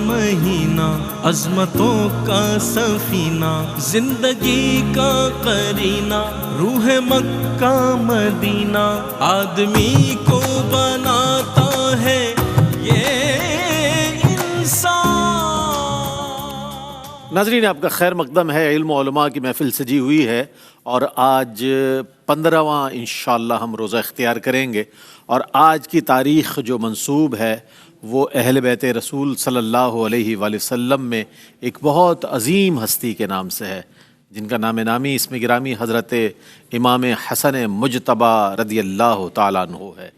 مہینہ، عظمتوں کا سفینہ، زندگی کا قرینہ، روح مکہ مدینہ، آدمی کو بناتا ہے یہ انسان۔ ناظرین، آپ کا خیر مقدم ہے۔ علم و علماء کی محفل سجی ہوئی ہے اور آج 15واں انشاءاللہ ہم روزہ اختیار کریں گے، اور آج کی تاریخ جو منسوب ہے وہ اہل بیت رسول صلی اللہ علیہ وآلہ وسلم میں ایک بہت عظیم ہستی کے نام سے ہے، جن کا نام نامی اسم گرامی حضرت امام حسن مجتبی رضی اللہ تعالیٰ عنہ ہے۔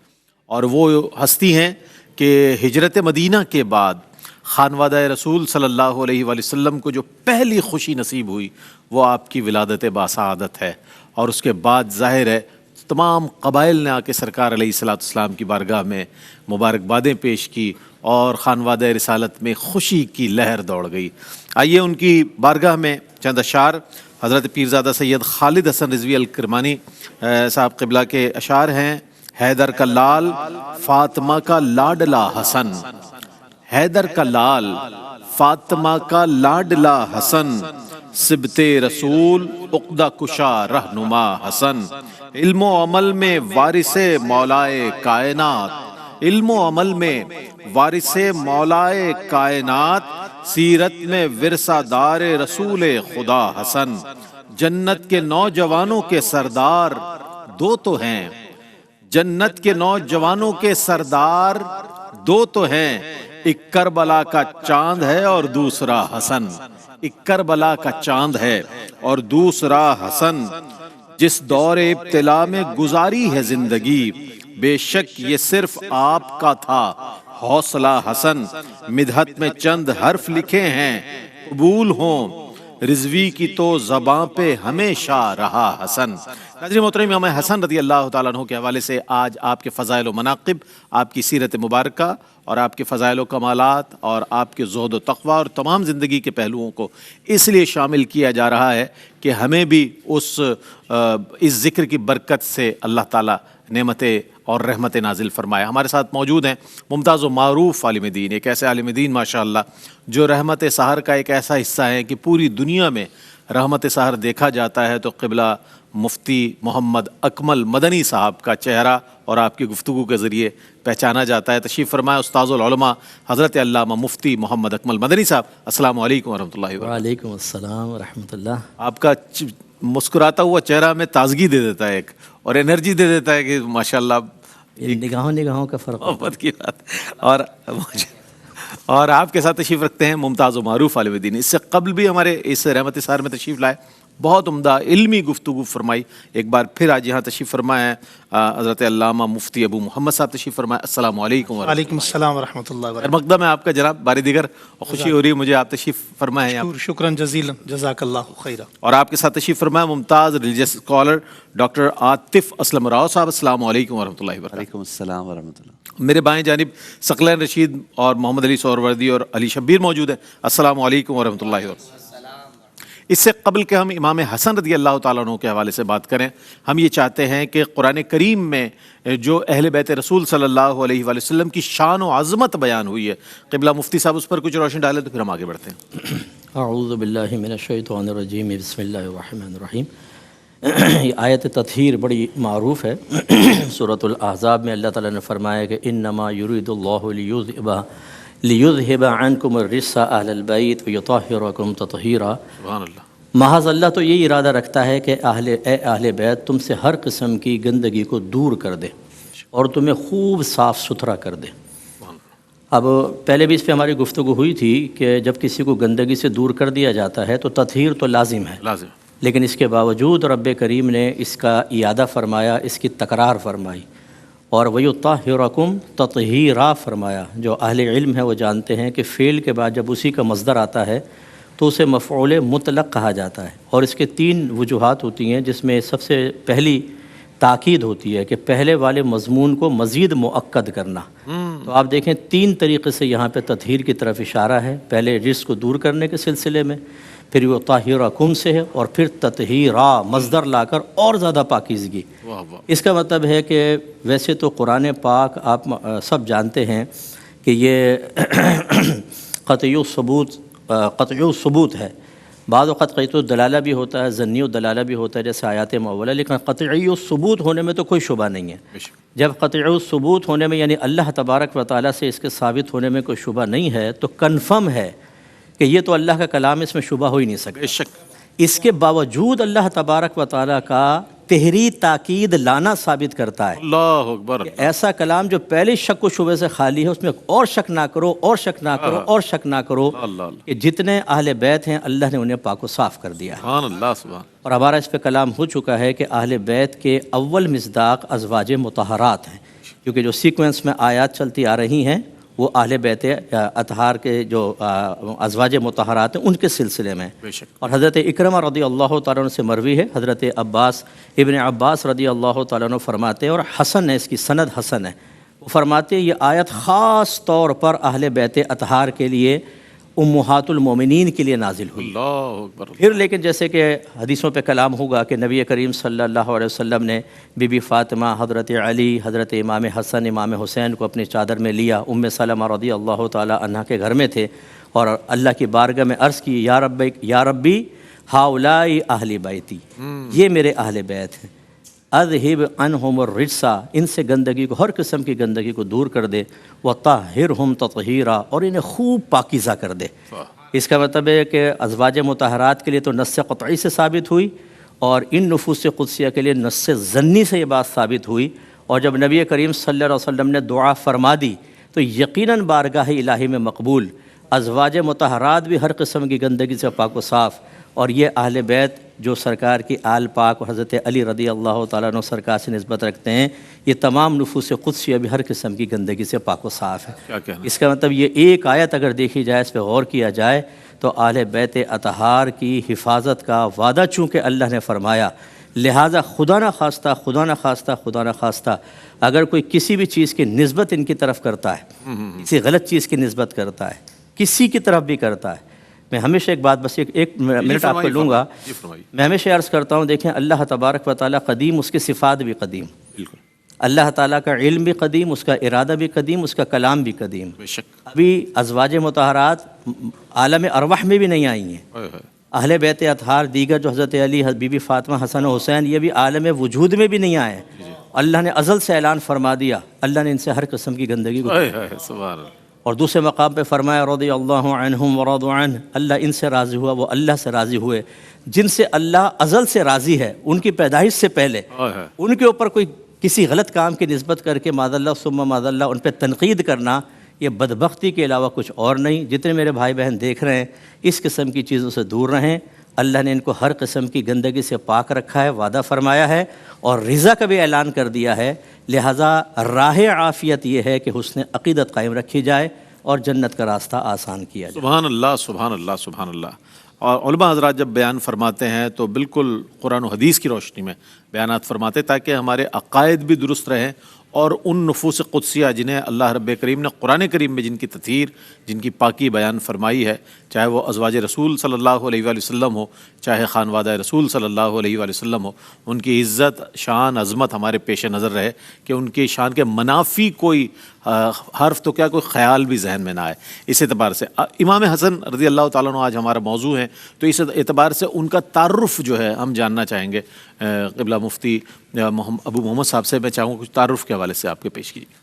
اور وہ ہستی ہیں کہ ہجرت مدینہ کے بعد خانوادہ رسول صلی اللہ علیہ وآلہ وسلم کو جو پہلی خوشی نصیب ہوئی وہ آپ کی ولادت باسعادت ہے، اور اس کے بعد ظاہر ہے تمام قبائل نے آ کے سرکار علیہ الصلوۃ والسلام کی بارگاہ میں مبارکبادیں پیش کی، اور خانوادہ رسالت میں خوشی کی لہر دوڑ گئی۔ آئیے ان کی بارگاہ میں چند اشعار حضرت پیرزادہ سید خالد حسن رضوی الکرمانی صاحب قبلہ کے اشعار ہیں۔ حیدر کا لال فاطمہ کا لاڈلا حسن، حیدر کا لال فاطمہ کا لاڈلا حسن، سبط رسول عقدہ کشا رہنما حسن، علم و عمل میں وارث مولائے کائنات، علم و عمل میں وارث مولائے کائنات، سیرت میں ورثہ دار رسول خدا حسن، جنت کے نوجوانوں کے سردار دو تو ہیں، جنت کے نوجوانوں کے سردار دو تو ہیں، ایک کربلا کا چاند ہے اور دوسرا حسن، ایک کربلا کا چاند ہے اور دوسرا حسن، جس دور ابتلا میں گزاری ہے زندگی، بے شک یہ صرف آپ کا تھا حوصلہ حسن، مدحت میں چند حرف لکھے ہیں قبول ہوں، رضوی کی تو زباں پہ ہمیشہ رہا حسن۔ ناظرین محترم، امام حسن رضی اللہ تعالیٰ عنہ کے حوالے سے آج آپ کے فضائل و مناقب، آپ کی سیرت مبارکہ اور آپ کے فضائل و کمالات اور آپ کے زہد و تقوی اور تمام زندگی کے پہلوؤں کو اس لیے شامل کیا جا رہا ہے کہ ہمیں بھی اس ذکر کی برکت سے اللہ تعالیٰ نعمتیں اور رحمت نازل فرمائے۔ ہمارے ساتھ موجود ہیں ممتاز و معروف عالم دین، ایک ایسے عالم دین ماشاءاللہ جو رحمت سحر کا ایک ایسا حصہ ہے کہ پوری دنیا میں رحمت سحر دیکھا جاتا ہے تو قبلہ مفتی محمد اکمل مدنی صاحب کا چہرہ اور آپ کی گفتگو کے ذریعے پہچانا جاتا ہے۔ تشریف فرمائے استاذ العلماء حضرت علامہ مفتی محمد اکمل مدنی صاحب۔ السلام علیکم ورحمۃ اللہ وبرکاتہ۔ وعلیکم السلام ورحمۃ اللہ۔ آپ کا مسکراتا ہوا چہرہ میں تازگی دے دیتا ہے ایک، اور انرجی دے دیتا ہے کہ ماشاءاللہ نگاہوں کا فرق محبت کی بات۔ اور آپ کے ساتھ تشریف رکھتے ہیں ممتاز و معروف عالم دین، اس سے قبل بھی ہمارے اس رحمت سحر میں تشریف لائے، بہت عمدہ علمی گفتگو فرمائی۔ ایک بار پھر آج یہاں تشریف فرمائے ہیں حضرت علامہ مفتی ابو محمد صاحب تشریف فرمائے۔ السلام علیکم۔ وعلیکم السلام ورحمۃ اللہ وبرکاتہ۔ مقدم ہے آپ کا جناب باری دیگر، اور خوشی ہو رہی ہے مجھے آپ تشریف فرمائے ہیں۔ شکراً جزیلا، جزاک اللہ خیرہ۔ اور آپ کے ساتھ تشریف فرمائے ممتاز religious scholar doctor Atif Aslam Rao صاحب۔ السلام علیکم ورحمۃ اللہ وبرکاتہ۔ وعلیکم السلام ورحمۃ اللہ۔ میرے بائیں جانب ثقلین رشید اور محمد علی سہروردی اور علی شبیر موجود ہیں۔ السلام علیکم ورحمۃ اللہ وبرکاتہ۔ اس سے قبل کہ ہم امام حسن رضی اللہ تعالیٰ عنہ کے حوالے سے بات کریں، ہم یہ چاہتے ہیں کہ قرآن کریم میں جو اہل بیت رسول صلی اللہ علیہ وآلہ وسلم کی شان و عظمت بیان ہوئی ہے، قبلہ مفتی صاحب اس پر کچھ روشنی ڈالیں تو پھر ہم آگے بڑھتے ہیں۔ اعوذ باللہ من الشیطان الرجیم، بسم اللہ الرحمن الرحیم۔ یہ آیت تطہیر بڑی معروف ہے۔ سورۃ الاحزاب میں اللہ تعالیٰ نے فرمایا کہ انما یرید اللہ لیذہب عنکم الرجس اہل البیت ویطہرکم تطہیرا۔ سبحان اللہ۔ محض اللہ تو یہی ارادہ رکھتا ہے کہ اہل بیت تم سے ہر قسم کی گندگی کو دور کر دے اور تمہیں خوب صاف ستھرا کر دے۔ اب پہلے بھی اس پہ ہماری گفتگو ہوئی تھی کہ جب کسی کو گندگی سے دور کر دیا جاتا ہے تو تطہیر تو لازم ہے، لیکن اس کے باوجود رب کریم نے اس کا اعادہ فرمایا، اس کی تکرار فرمائی، اور وَيُطَهِّرَكُمْ تَطْهِيرًا فرمایا۔ جو اہل علم ہے وہ جانتے ہیں کہ فعل کے بعد جب اسی کا مصدر آتا ہے تو اسے مفعول مطلق کہا جاتا ہے، اور اس کے 3 وجوہات ہوتی ہیں، جس میں سب سے پہلی تاکید ہوتی ہے کہ پہلے والے مضمون کو مزید مؤکد کرنا۔ تو آپ دیکھیں 3 طریقے سے یہاں پہ تطہیر کی طرف اشارہ ہے، پہلے رجس کو دور کرنے کے سلسلے میں، پھر یطہرکم سے ہے، اور پھر تطہیرا مصدر لا کر اور زیادہ پاکیزگی۔ اس کا مطلب ہے کہ ویسے تو قرآن پاک آپ سب جانتے ہیں کہ یہ قطعی ثبوت ہے، بعض اوقات قطعی دلالہ بھی ہوتا ہے، ظنی دلالہ بھی ہوتا ہے جیسے آیات معولہ، لیکن قطعی ثبوت ہونے میں تو کوئی شبہ نہیں ہے۔ جب قطعی ثبوت ہونے میں یعنی اللہ تبارک و تعالیٰ سے اس کے ثابت ہونے میں کوئی شبہ نہیں ہے تو کنفرم ہے کہ یہ تو اللہ کا کلام، اس میں شبہ ہو ہی نہیں سکتا۔ بے شک اس کے باوجود اللہ تبارک و تعالیٰ کا تحریری تاکید لانا ثابت کرتا ہے اللہ اکبر، کہ ایسا کلام جو پہلے شک و شبہ سے خالی ہے، اس میں اور شک نہ کرو، اور شک نہ کرو، اور شک نہ کرو، اللہ کہ جتنے اہل بیت ہیں اللہ نے انہیں پاک و صاف کر دیا ہے۔ سبحان اللہ سبحان اور ہمارا اس پہ کلام ہو چکا ہے کہ اہل بیت کے اول مصداق ازواج مطہرات ہیں، کیونکہ جو سیکوینس میں آیات چلتی آ رہی ہیں وہ اہل بیت اطہار کے جو ازواج مطہرات ہیں ان کے سلسلے میں۔ بے شک اور حضرت اکرمہ رضی اللہ تعالیٰ عنہ سے مروی ہے، حضرت ابن عباس رضی اللہ تعالیٰ عنہ فرماتے ہیں، اور حسن ہے، اس کی سند حسن ہے، وہ فرماتے ہیں یہ آیت خاص طور پر اہل بیت اطہار کے لیے، امہات المومنین کے لیے نازل ہوئی۔ اللہ اکبر، پھر لیکن جیسے کہ حدیثوں پہ کلام ہوگا کہ نبی کریم صلی اللہ علیہ وسلم نے بی بی فاطمہ، حضرت علی، حضرت امام حسن، امام حسین کو اپنی چادر میں لیا، ام سلمہ رضی اللہ تعالی عنہا کے گھر میں تھے، اور اللہ کی بارگاہ میں عرض کی، یا ربی ہؤلاء اہل بیتی، یہ میرے اہل بیت ہیں، اذہب عنہم الرجسا، ان سے گندگی کو، ہر قسم کی گندگی کو دور کر دے، وطہرہم تطہیرا، اور انہیں خوب پاکیزہ کر دے۔ اس کا مطلب ہے کہ ازواج مطہرات کے لیے تو نص قطعی سے ثابت ہوئی، اور ان نفوس قدسیہ کے لیے نص ظنی سے یہ بات ثابت ہوئی، اور جب نبی کریم صلی اللہ علیہ وسلم نے دعا فرما دی تو یقیناً بارگاہ الہی میں مقبول، ازواج مطہرات بھی ہر قسم کی گندگی سے پاک و صاف، اور یہ اہل بیت جو سرکار کی آل پاک اور حضرت علی رضی اللہ تعالیٰ عنہ سرکار سے نسبت رکھتے ہیں، یہ تمام نفوس قدسیہ بھی ہر قسم کی گندگی سے پاک و صاف ہے۔ کیا کہنا؟ اس کا مطلب یہ ایک آیت اگر دیکھی جائے، اس پہ غور کیا جائے، تو اہل بیت اطہار کی حفاظت کا وعدہ چونکہ اللہ نے فرمایا، لہٰذا خدا نہ خواستہ اگر کوئی کسی بھی چیز کی نسبت ان کی طرف کرتا ہے، کسی غلط چیز کی نسبت کرتا ہے، کسی کی طرف بھی کرتا ہے، میں ہمیشہ ایک بات، بس ایک منٹ آپ کو لوں گا، میں ہمیشہ عرض کرتا ہوں، دیکھیں اللہ تبارک و تعالیٰ قدیم، اس کی صفات بھی قدیم، بالکل اللہ تعالیٰ کا علم بھی قدیم، اس کا ارادہ بھی قدیم، اس کا کلام بھی قدیم۔ بے شک ابھی ازواج مطہرات عالم ارواح میں بھی نہیں آئی ہیں، اہل بیت اطہار دیگر جو حضرت علی، بی بی فاطمہ، حسن و حسین، یہ بھی عالم وجود میں بھی نہیں آئے ہیں، اللہ نے ازل سے اعلان فرما دیا، اللہ نے ان سے ہر قسم کی گندگی کو، سبحان اللہ، اور دوسرے مقام پہ فرمایا رضی اللہ عنہم ورضوا عنہ، اللہ ان سے راضی ہوا، وہ اللہ سے راضی ہوئے، جن سے اللہ ازل سے راضی ہے، ان کی پیدائش سے پہلے ان کے اوپر کوئی کسی غلط کام کی نسبت کر کے معاذ اللہ ثم معاذ اللہ ان پہ تنقید کرنا، یہ بدبختی کے علاوہ کچھ اور نہیں۔ جتنے میرے بھائی بہن دیکھ رہے ہیں، اس قسم کی چیزوں سے دور رہیں، اللہ نے ان کو ہر قسم کی گندگی سے پاک رکھا ہے، وعدہ فرمایا ہے، اور رضا کا بھی اعلان کر دیا ہے، لہٰذا راہ عافیت یہ ہے کہ حسن عقیدت قائم رکھی جائے اور جنت کا راستہ آسان کیا جائے۔ سبحان اللہ سبحان اللہ سبحان اللہ۔ اور علماء حضرات جب بیان فرماتے ہیں تو بالکل قرآن و حدیث کی روشنی میں بیانات فرماتے تاکہ ہمارے عقائد بھی درست رہیں، اور ان نفوس قدسیہ جنہیں اللہ رب کریم نے قرآن کریم میں جن کی تطہیر، جن کی پاکی بیان فرمائی ہے، چاہے وہ ازواج رسول صلی اللہ علیہ وآلہ وسلم ہو، چاہے خانوادہ رسول صلی اللہ علیہ وآلہ وسلم ہو، ان کی عزت، شان، عظمت ہمارے پیش نظر رہے کہ ان کی شان کے منافی کوئی حرف تو کیا، کوئی خیال بھی ذہن میں نہ آئے۔ اس اعتبار سے امام حسن رضی اللہ تعالیٰ عنہ آج ہمارا موضوع ہیں، تو اس اعتبار سے ان کا تعارف جو ہے ہم جاننا چاہیں گے۔ قبلہ مفتی ابو محمد صاحب سے میں چاہوں گا کچھ تعارف کے حوالے سے آپ کے پیش کیجیے۔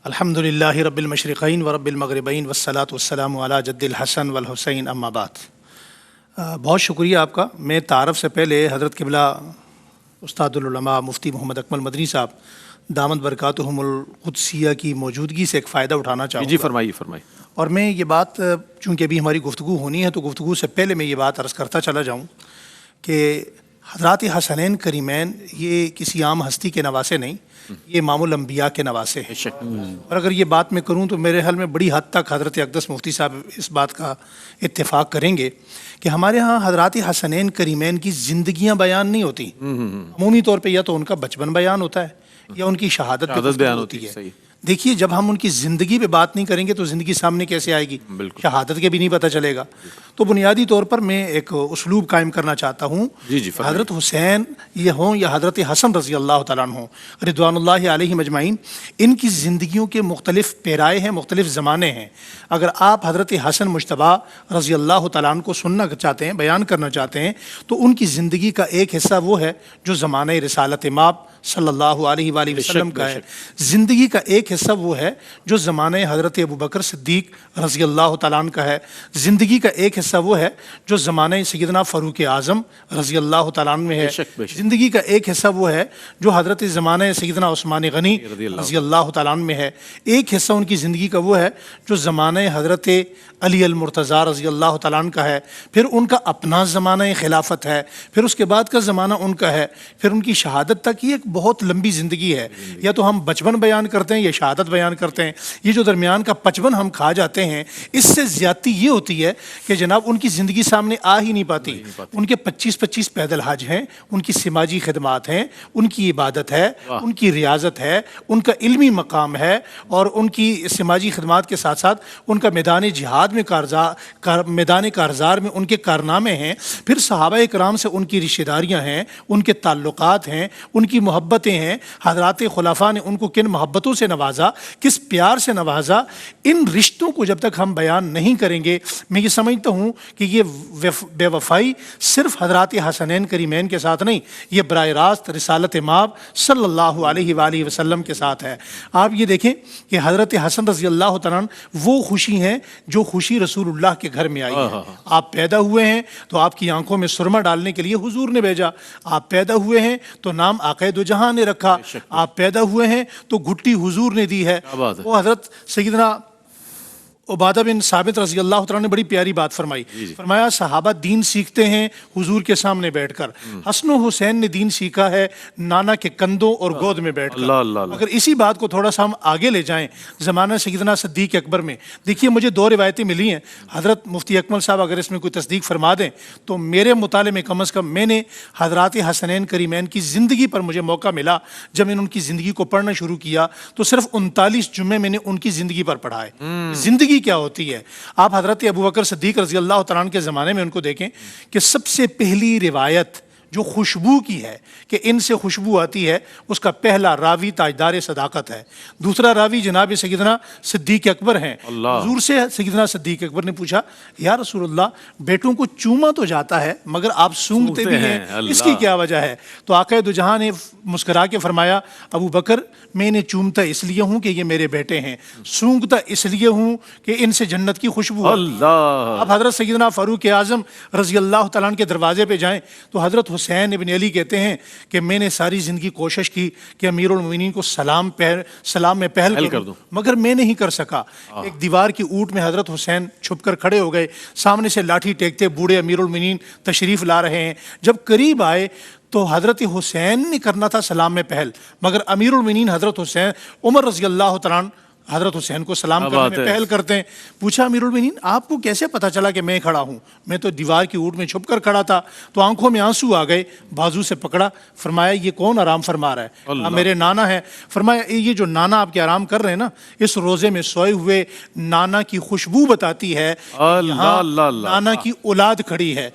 الحمدللہ رب المشرقین ورب المغربین والصلاة والسلام علی جد الحسن والحسین، اما بعد۔ بہت شکریہ آپ کا۔ میں تعارف سے پہلے حضرت قبلہ استاد العلماء مفتی محمد اکمل مدنی صاحب دامت برکاتہم القدسیہ کی موجودگی سے ایک فائدہ اٹھانا چاہوں گا۔ جی فرمائیے فرمائیے۔ اور میں یہ بات، چونکہ ابھی ہماری گفتگو ہونی ہے تو گفتگو سے پہلے میں یہ بات عرض کرتا چلا جاؤں کہ حضرات حسنین کریمین یہ کسی عام ہستی کے نواسے نہیں، یہ امام الانبیاء کے نواسے ہیں۔ اور اگر یہ بات میں کروں تو میرے حال میں بڑی حد تک حضرت اقدس مفتی صاحب اس بات کا اتفاق کریں گے کہ ہمارے ہاں حضرات حسنین کریمین کی زندگیاں بیان نہیں ہوتی، عمومی طور پہ یا تو ان کا بچپن بیان ہوتا ہے یا ان کی شہادت بیان ہوتی ہے۔ دیکھیے جب ہم ان کی زندگی پہ بات نہیں کریں گے تو زندگی سامنے کیسے آئے گی؟ شہادت کے بھی نہیں پتہ چلے گا. تو بنیادی طور پر میں ایک اسلوب قائم کرنا چاہتا ہوں. حضرت حسین یہ ہوں یا حضرت حسن رضی اللہ تعالیٰ عنہ رضوان اللہ علیہ مجمعین، ان کی زندگیوں کے مختلف پیرائے ہیں، مختلف زمانے ہیں. اگر آپ حضرت حسن مجتبیٰ رضی اللہ تعالیٰ عنہ کو سننا چاہتے ہیں، بیان کرنا چاہتے ہیں، تو ان کی زندگی کا ایک حصہ وہ ہے جو زمانہ رسالت مآب صلی اللہ علیہ وآلہ وسلم کا ہے. زندگی کا ایک حصہ وہ ہے جو زمانہ حضرت ابوبکر صدیق رضی اللہ تعالیٰ عنہ کا ہے. زندگی کا ایک حصہ وہ ہے جو زمانہ سیدنا فاروق اعظم رضی اللہ تعالیٰ عنہ میں ہے. زندگی کا ایک حصہ وہ ہے جو حضرت زمانہ سیدنا عثمان غنی رضی اللہ تعالیٰ عنہ میں ہے. ایک حصہ ان کی زندگی کا وہ ہے جو زمانہ حضرت علی المرتضیٰ رضی اللہ تعالیٰ عنہ کا ہے. پھر ان کا اپنا زمانہ خلافت ہے، پھر اس کے بعد کا زمانہ ان کا ہے، پھر ان کی شہادت تک. یہ ایک بہت لمبی زندگی ہے. یا تو ہم بچپن بیان کرتے ہیں یا شہادت بیان کرتے ہیں. یہ جو درمیان کا 55 ہم کھا جاتے ہیں، اس سے زیادتی یہ ہوتی ہے کہ جناب ان کی زندگی سامنے آ ہی نہیں پاتی. ان کے 25 پیدل حج ہیں، ان کی سماجی خدمات ہیں، ان کی عبادت ہے، ان کی ریاضت ہے، ان کا علمی مقام ہے، اور ان کی سماجی خدمات کے ساتھ ساتھ ان کا میدان جہاد میں میدان کارزار میں ان کے کارنامے ہیں. پھر صحابہ کرام سے ان کی رشتہ داریاں ہیں، ان کے تعلقات ہیں، ان کی محبتیں ہیں. حضرات خلفاء نے ان کو کن محبتوں سے نوازا، کس پیار سے نوازا. ان رشتوں کو جب تک ہم بیان نہیں کریں گے، میں یہ سمجھتا ہوں کہ یہ بے وفائی صرف حضرات حسنین کریمین کے ساتھ نہیں، یہ براہ راست رسالت مآب صلی اللہ علیہ وآلہ وسلم کے ساتھ ہے. آپ یہ دیکھیں کہ حضرت حسن رضی اللہ تعالیٰ عنہ وہ خوشی ہیں جو خوشی رسول اللہ کے گھر میں آئی ہے. آپ پیدا ہوئے ہیں تو آپ کی آنکھوں میں سرما ڈالنے کے لیے حضور نے بھیجا. آپ پیدا ہوئے ہیں تو نام آقا دو جہاں نے رکھا. آپ پیدا ہوئے ہیں تو گھٹی حضور نے دی ہے. وہ حضرت سیدنا عبادہ بن ثابت رضی اللہ تعالیٰ نے بڑی پیاری بات فرمائی. فرمایا صحابہ دین سیکھتے ہیں حضور کے سامنے بیٹھ کر، حسن و حسین نے دین سیکھا ہے نانا کے کندھوں اور گود میں بیٹھ کر. اگر اسی بات کو تھوڑا سا ہم آگے لے جائیں زمانہ سیدنا صدیق اکبر میں، دیکھیے مجھے 2 روایتیں ملی ہیں. حضرت مفتی اکمل صاحب اگر اس میں کوئی تصدیق فرما دیں تو میرے مطالعے میں کم از کم میں نے حضرات حسنین کریمین کی زندگی پر مجھے موقع ملا. جب میں نے ان کی زندگی کو پڑھنا شروع کیا تو صرف 39 جمعے میں نے ان کی زندگی پر پڑھائے. زندگی کیا ہوتی ہے؟ آپ حضرت ابوبکر صدیق رضی اللہ تعالیٰ عنہ کے زمانے میں ان کو دیکھیں کہ سب سے پہلی روایت جو خوشبو کی ہے کہ ان سے خوشبو آتی ہے، اس کا پہلا راوی تاجدار صداقت ہے. دوسرا راوی جناب سیدنا صدیق اکبر ہیں. حضور سے سیدنا صدیق اکبر نے پوچھا یا رسول اللہ بیٹوں کو چوما تو جاتا ہے مگر آپ سونگتے بھی ہیں، اس کی کیا وجہ ہے؟ تو آقا دو جہاں نے مسکرا کے فرمایا ابو بکر میں نے چومتا اس لیے ہوں کہ یہ میرے بیٹے ہیں، سونگتا اس لیے ہوں کہ ان سے جنت کی خوشبو. آپ حضرت سیدنا فاروق اعظم رضی اللہ تعالیٰ عنہ کے دروازے پہ جائیں تو حضرت حسین ابن علی کہتے ہیں کہ میں نے ساری زندگی کوشش کی کہ امیر المومنین کو سلام میں پہل کر دوں مگر میں نہیں کر سکا. ایک دیوار کی اوٹ میں حضرت حسین چھپ کر کھڑے ہو گئے، سامنے سے لاٹھی ٹیکتے بوڑھے امیر المومنین تشریف لا رہے ہیں. جب قریب آئے تو حضرت حسین نے کرنا تھا سلام میں پہل، مگر امیر المومنین حضرت حسین عمر رضی اللہ تعالیٰ عنہ حضرت حسین کو سلام کرنے میں پہل کرتے ہیں. پوچھا امیر المومنین آپ کو کیسے پتہ چلا کہ میں کھڑا ہوں؟ میں تو دیوار کی اوٹ میں چھپ کر کھڑا تھا. تو آنکھوں میں آنسو آ گئے، بازو سے پکڑا، فرمایا یہ کون آرام فرما رہا ہے؟ میرے نانا ہے. فرمایا یہ جو نانا آپ کے آرام کر رہے ہیں نا، اس روزے میں سوئے ہوئے نانا کی خوشبو بتاتی ہے یہاں نانا کی اولاد کھڑی ہے.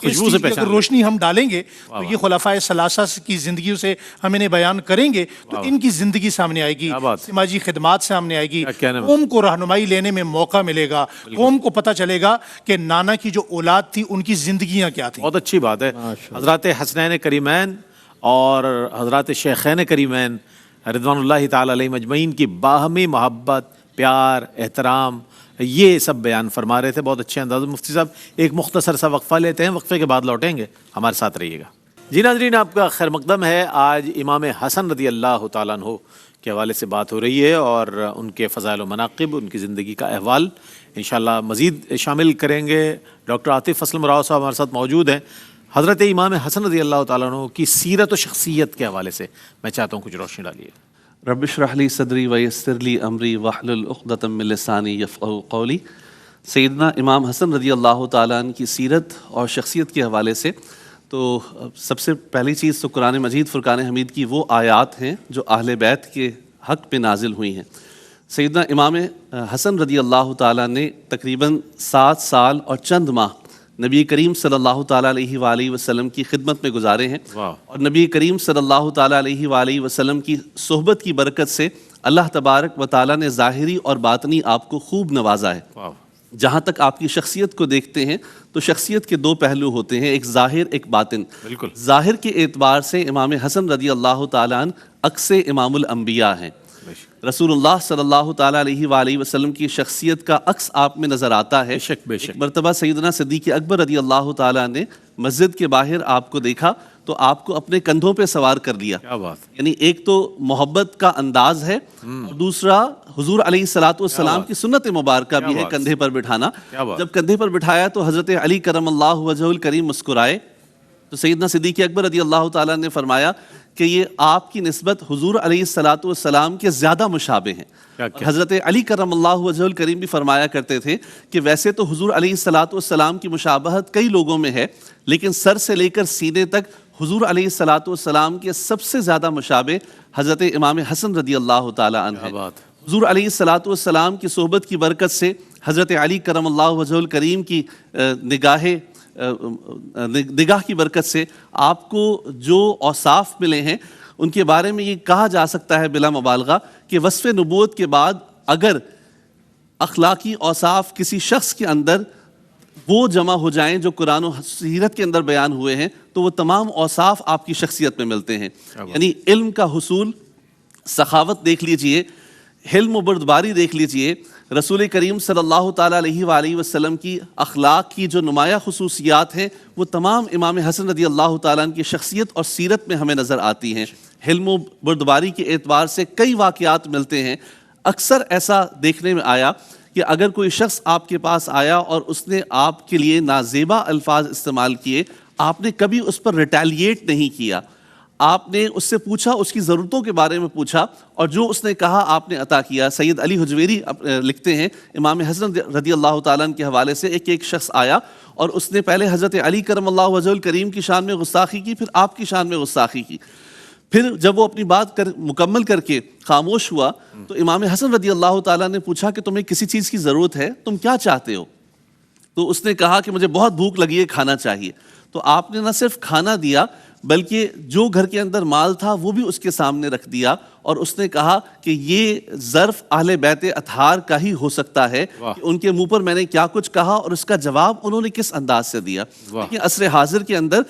اگر روشنی ہم ڈالیں گے تو یہ خلفائے ثلاثہ کی زندگیوں سے ہم انہیں بیان کریں گے تو ان کی زندگی سامنے آئے گی، سماجی خدمات سامنے آئے گی، قوم کو رہنمائی لینے میں موقع ملے گا، قوم کو پتہ چلے گا کہ نانا کی جو اولاد تھی ان کی زندگیاں کیا تھیں. بہت اچھی بات ہے. حضرات حسنین کریمین اور حضرات شیخین کریمین رضوان اللہ تعالی علیہ مجمعین کی باہمی محبت، پیار، احترام یہ سب بیان فرما رہے تھے بہت اچھے انداز. مفتی صاحب ایک مختصر سا وقفہ لیتے ہیں، وقفے کے بعد لوٹیں گے، ہمارے ساتھ رہیے گا. جی ناظرین آپ کا خیر مقدم ہے. آج امام حسن رضی اللہ تعالیٰ عنہ کے حوالے سے بات ہو رہی ہے اور ان کے فضائل و مناقب، ان کی زندگی کا احوال انشاءاللہ مزید شامل کریں گے. ڈاکٹر عاطف اسلم راؤ صاحب ہمارے ساتھ موجود ہیں. حضرت امام حسن رضی اللہ تعالیٰ عنہ کی سیرت و شخصیت کے حوالے سے میں چاہتا ہوں کچھ روشنی ڈالیے. رب اشرح لی صدری ویسر لی امری واحلل عقدۃ من لسانی یفقہوا قولی. سیدنا امام حسن رضی اللہ تعالیٰ عنہ کی سیرت اور شخصیت کے حوالے سے تو سب سے پہلی چیز تو قرآن مجید فرقان حمید کی وہ آیات ہیں جو اہل بیت کے حق پہ نازل ہوئی ہیں۔ سیدنا امام حسن رضی اللہ تعالیٰ نے تقریباً 7 سال اور چند ماہ نبی کریم صلی اللہ تعالیٰ علیہ وآلہ وسلم کی خدمت میں گزارے ہیں، اور نبی کریم صلی اللہ تعالیٰ علیہ وآلہ وسلم کی صحبت کی برکت سے اللہ تبارک و تعالیٰ نے ظاہری اور باطنی آپ کو خوب نوازا ہے۔ جہاں تک آپ کی شخصیت کو دیکھتے ہیں تو شخصیت کے 2 پہلو ہوتے ہیں، ایک ظاہر ایک باطن۔ بالکل ظاہر کے اعتبار سے امام حسن رضی اللہ تعالیٰ عنہ عکس امام الانبیاء ہیں۔ رسول اللہ صلی اللہ تعالیٰ علیہ وآلہ وسلم کی شخصیت کا عکس آپ میں نظر آتا ہے۔ بے شک ایک مرتبہ سیدنا صدیق اکبر رضی اللہ تعالیٰ نے مسجد کے باہر آپ کو دیکھا تو آپ کو اپنے کندھوں پہ سوار کر لیا۔ کیا بات، یعنی ایک تو محبت کا انداز ہے، اور دوسرا حضور علیہ الصلوۃ والسلام کی سنت مبارکہ بھی ہے کندھے پر بٹھانا۔ جب کندھے پر بٹھایا تو حضرت علی کرم اللہ وجہہ الکریم مسکرائے، تو سیدنا صدیق اکبر رضی اللہ تعالیٰ نے فرمایا کہ یہ آپ کی نسبت حضور علیہ الصلوۃ والسلام کے زیادہ مشابہ ہیں۔ اور حضرت علی کرم اللہ وجہہ الکریم بھی فرمایا کرتے تھے کہ ویسے تو حضور علیہ الصلوۃ والسلام کی مشابہت کئی لوگوں میں ہے، لیکن سر سے لے کر سینے تک حضور علیہ الصلوۃ والسلام کے سب سے زیادہ مشابہ حضرت امام حسن رضی اللہ تعالیٰ عنہ ہیں۔ حضور علیہ الصلوۃ والسلام کی صحبت کی برکت سے حضرت علی کرم اللہ وجہہ الکریم کی نگاہ کی برکت سے آپ کو جو اوصاف ملے ہیں ان کے بارے میں یہ کہا جا سکتا ہے بلا مبالغہ کہ وصف نبوت کے بعد اگر اخلاقی اوصاف کسی شخص کے اندر وہ جمع ہو جائیں جو قرآن و سیرت کے اندر بیان ہوئے ہیں تو وہ تمام اوصاف آپ کی شخصیت میں ملتے ہیں۔ یعنی علم کا حصول، سخاوت دیکھ لیجئے، حلم و بردباری دیکھ لیجئے، رسول کریم صلی اللہ تعالیٰ علیہ وآلہ وسلم کی اخلاق کی جو نمایاں خصوصیات ہیں وہ تمام امام حسن رضی اللہ تعالیٰ عنہ کی شخصیت اور سیرت میں ہمیں نظر آتی ہیں۔ حلم و بردباری کے اعتبار سے کئی واقعات ملتے ہیں۔ اکثر ایسا دیکھنے میں آیا کہ اگر کوئی شخص آپ کے پاس آیا اور اس نے آپ کے لیے نازیبا الفاظ استعمال کیے، آپ نے کبھی اس پر ریٹیلیٹ نہیں کیا، آپ نے اس سے پوچھا، اس کی ضرورتوں کے بارے میں پوچھا، اور جو اس نے کہا آپ نے عطا کیا۔ سید علی حجویری لکھتے ہیں امام حسن رضی اللہ تعالیٰ عنہ کے حوالے سے، ایک شخص آیا اور اس نے پہلے حضرت علی کرم اللہ وجہہ الکریم کی شان میں گستاخی کی، پھر آپ کی شان میں گستاخی کی۔ پھر جب وہ اپنی بات مکمل کر کے خاموش ہوا تو امام حسن رضی اللہ تعالیٰ نے پوچھا کہ تمہیں کسی چیز کی ضرورت ہے، تم کیا چاہتے ہو؟ تو اس نے کہا کہ مجھے بہت بھوک لگی ہے، کھانا چاہیے۔ تو آپ نے نہ صرف کھانا دیا بلکہ جو گھر کے اندر مال تھا وہ بھی اس کے سامنے رکھ دیا، اور اس نے کہا کہ یہ ظرف اہل بیت اطہار کا ہی ہو سکتا ہے کہ ان کے منہ پر میں نے کیا کچھ کہا اور اس کا جواب انہوں نے کس انداز سے دیا۔ لیکن عصر حاضر کے اندر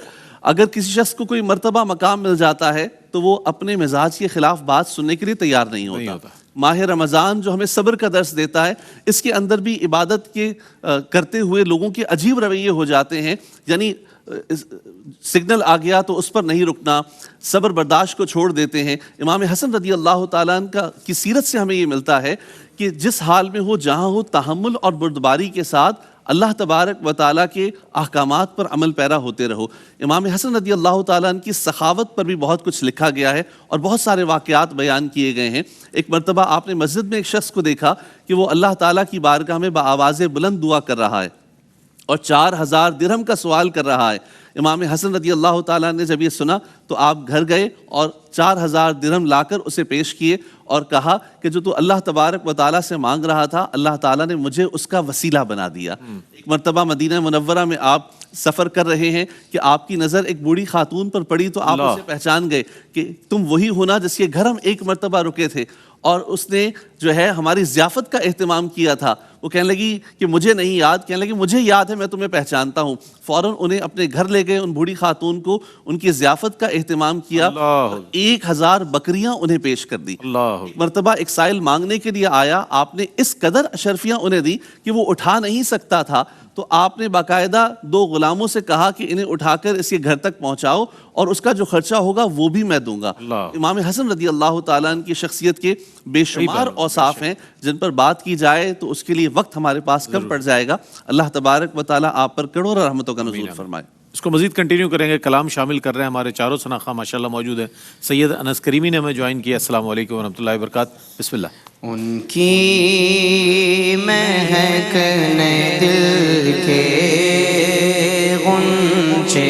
اگر کسی شخص کو کوئی مرتبہ مقام مل جاتا ہے تو وہ اپنے مزاج کے خلاف بات سننے کے لیے تیار نہیں ہوتا۔ ماہ رمضان جو ہمیں صبر کا درس دیتا ہے، اس کے اندر بھی عبادت کے کرتے ہوئے لوگوں کے عجیب رویے ہو جاتے ہیں، یعنی سگنل آ گیا تو اس پر نہیں رکنا، صبر برداشت کو چھوڑ دیتے ہیں۔ امام حسن رضی اللہ تعالیٰ عنہ کی سیرت سے ہمیں یہ ملتا ہے کہ جس حال میں ہو، جہاں ہو، تحمل اور بردباری کے ساتھ اللہ تبارک و تعالیٰ کے احکامات پر عمل پیرا ہوتے رہو۔ امام حسن رضی اللہ تعالیٰ عنہ کی سخاوت پر بھی بہت کچھ لکھا گیا ہے اور بہت سارے واقعات بیان کیے گئے ہیں۔ ایک مرتبہ آپ نے مسجد میں ایک شخص کو دیکھا کہ وہ اللہ تعالیٰ کی بارگاہ میں بآواز بلند دعا کر رہا ہے اور 4000 درہم کا سوال کر رہا ہے۔ امام حسن رضی اللہ تعالیٰ نے جب یہ سنا تو آپ گھر گئے اور 4000 درہم لا کر اسے پیش کیے اور کہا کہ جو تو اللہ تبارک و تعالیٰ سے مانگ رہا تھا، اللہ تعالیٰ نے مجھے اس کا وسیلہ بنا دیا۔ ایک مرتبہ مدینہ منورہ میں آپ سفر کر رہے ہیں کہ آپ کی نظر ایک بوڑھی خاتون پر پڑی تو آپ اسے پہچان گئے کہ تم وہی ہونا جس کے گھر ہم ایک مرتبہ رکے تھے، اور اس نے جو ہے ہماری ضیافت کا اہتمام کیا تھا۔ وہ کہنے لگی کہ مجھے نہیں یاد، کہنے لگی مجھے یاد ہے، میں تمہیں پہچانتا ہوں۔ فوراً انہیں اپنے گھر لے گئے، ان بوڑھی خاتون کو ان کی ضیافت کا اہتمام کیا، 1000 بکریاں انہیں پیش کر دی۔ ایک مرتبہ ایک سائل مانگنے کے لیے آیا، آپ نے اس قدر اشرفیاں انہیں دی کہ وہ اٹھا نہیں سکتا تھا، تو آپ نے باقاعدہ 2 غلاموں سے کہا کہ انہیں اٹھا کر اس کے گھر تک پہنچاؤ اور اس کا جو خرچہ ہوگا وہ بھی میں دوں گا۔ امام حسن رضی اللہ تعالیٰ عنہ کی شخصیت کے بے شمار اوصاف ہیں جن پر بات کی جائے تو اس کے لیے وقت ہمارے پاس کم پڑ جائے گا۔ اللہ تبارک و تعالیٰ آپ پر کروڑوں رحمتوں کا نزول فرمائے۔ اس کو مزید کنٹینیو کریں گے، کلام شامل کر رہے ہیں، ہمارے چاروں شناخہ ماشاءاللہ موجود ہیں۔ سید انس کریمی نے ہمیں جوائن کیا۔ السلام علیکم ورحمۃ اللہ وبرکاتہ، بسم اللہ۔ ان کی مہکنے دل کے غنچے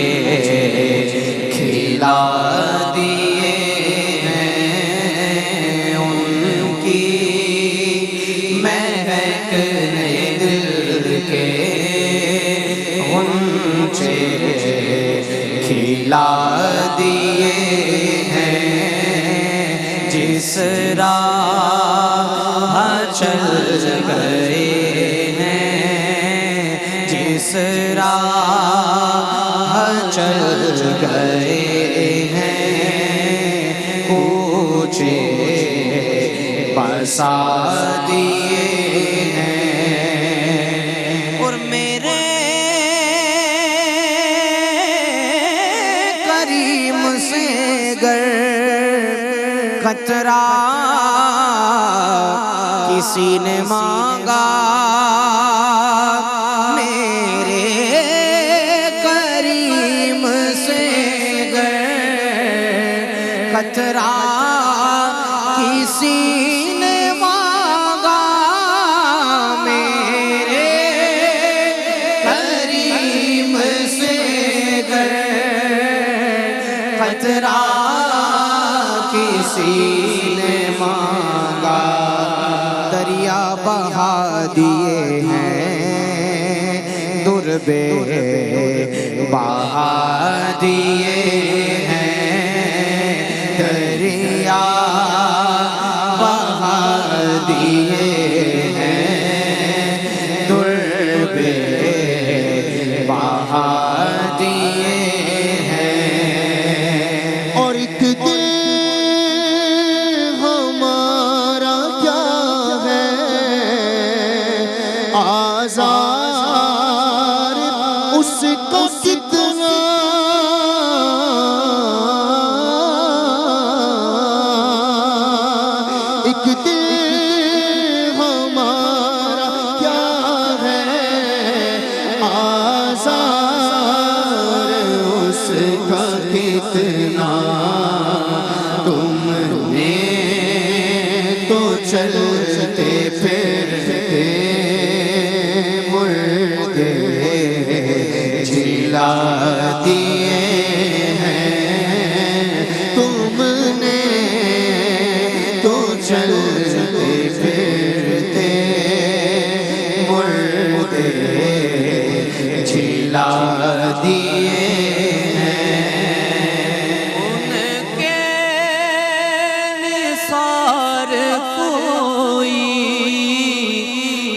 کھلا دیے ہیں، ان جلا دیے ہیں، جس راہ چل گئے ہیں، جس راہ چل گئے ہیں، کوچے بسا دیے ہیں، اور میرے کریم سے گر قطرہ کسی نے مانگا، میرے کریم سے گر قطرہ کسی نے مانگا، میرے کریم سے گر قطرہ کسی نے مانگا، دریا بہا دیے ہیں، دربے بہا دیے ہیں، دریا بہا دیے ہیں، دربے بہا دیے ہیں، اور ایک دل ہمارا کیا ہے آزار اس کا کتنا، ایک دل ہمارا کیا ہے آزار اس کا کتنا، تم نے تو چلتے پھرتے مردے جلا دیے ہیں، تم نے تو چلتے پھرتے مردے جلا دیے ہیں، ان کے نثار کوئی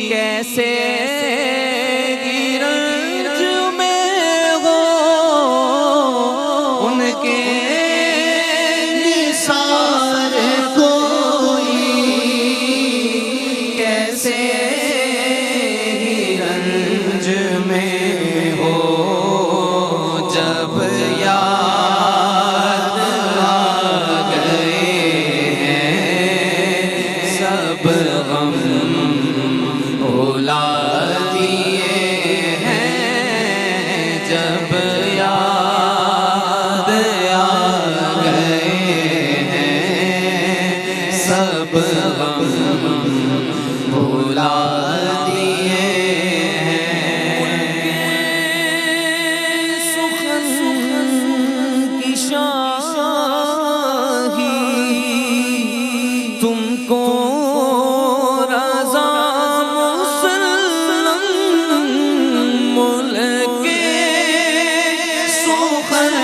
کیسے گرنج میں ہو، ان کے نثار کوئی کیسے گرنج میں ہو، جب یاد آ گئے ہیں سب غم بھلا دیے ہیں، جب یاد آ گئے ہیں سب غم بھلا دیے ہیں، سخن کی شاہی تم کو رضا مسلم، ملک سخن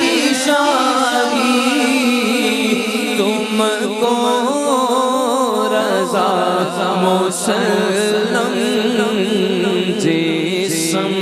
کی شاہی تم کو رضا مسلم، جسم